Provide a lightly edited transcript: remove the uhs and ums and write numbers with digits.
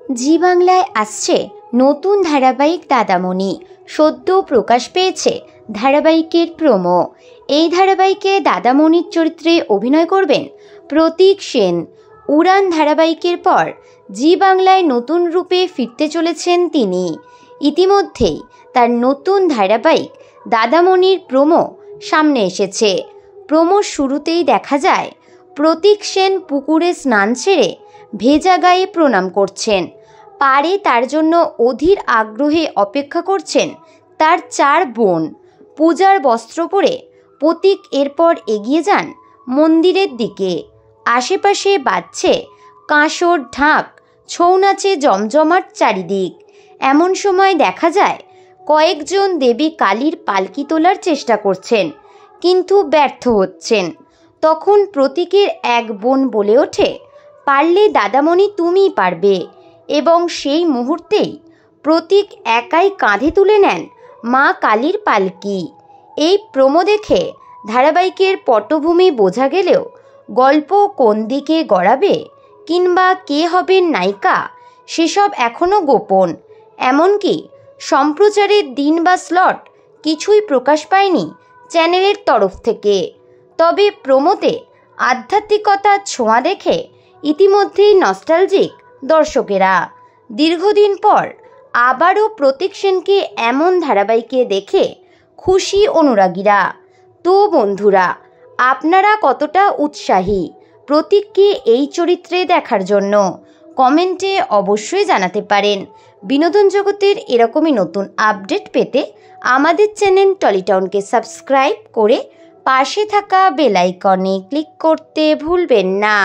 জি বাংলায় আসছে নতুন ধারাবাহিক দাদামণি। সদ্য প্রকাশ পেয়েছে ধারাবাহিকের প্রোমো। এই ধারাবাহিকে দাদামণির চরিত্রে অভিনয় করবেন প্রতীক সেন। উড়ান ধারাবাহিকের পর জি বাংলায় নতুন রূপে ফিরতে চলেছেন তিনি। ইতিমধ্যেই তার নতুন ধারাবাহিক দাদামণির প্রোমো সামনে এসেছে। প্রোমোর শুরুতেই দেখা যায় প্রতীক সেন পুকুরে স্নান সেরে ভেজা গায়ে প্রণাম করছেন। পারে তার জন্য অধীর আগ্রহে অপেক্ষা করছেন তার 4 বোন। পূজার বস্ত্র পরে প্রতীক এরপর এগিয়ে যান মন্দিরের দিকে। আশেপাশে বাজছে কাঁসর, ঢাক, ছৌ নাচে জমজমাট চারিদিক। এমন সময় দেখা যায় কয়েকজন দেবী কালীর পালকি তোলার চেষ্টা করছেন, কিন্তু ব্যর্থ হচ্ছেন। তখন প্রতীকের এক বোন বলে ওঠে, পারলে দাদামণি তুমিই পারবে। এবং সেই মুহূর্তেই প্রতীক একাই কাঁধে তুলে নেন মা কালীর পালকি। এই প্রোমো দেখে ধারাবাহিকের পটভূমি বোঝা গেলেও গল্প কোন দিকে গড়াবে কিংবা কে হবেন নায়িকা সেসব এখনও গোপন। এমনকি সম্প্রচারের দিন বা স্লট কিছুই প্রকাশ পায়নি চ্যানেলের তরফ থেকে। তবে প্রোমোতে আধ্যাত্মিকতার ছোঁয়া দেখে ইতিমধ্যেই নস্টালজিক দর্শকেরা। দীর্ঘদিন পর আবারও প্রতীক সেনকে এমন ধারাবাহিকে দেখে খুশি অনুরাগীরা। তো বন্ধুরা, আপনারা কতটা উৎসাহী প্রতীককে এই চরিত্রে দেখার জন্য? কমেন্টে অবশ্যই জানাতে পারেন। বিনোদন জগতের এরকমই নতুন আপডেট পেতে আমাদের চ্যানেল টলিটাউনকে সাবস্ক্রাইব করে পাশে থাকা বেল আইকনে ক্লিক করতে ভুলবেন না।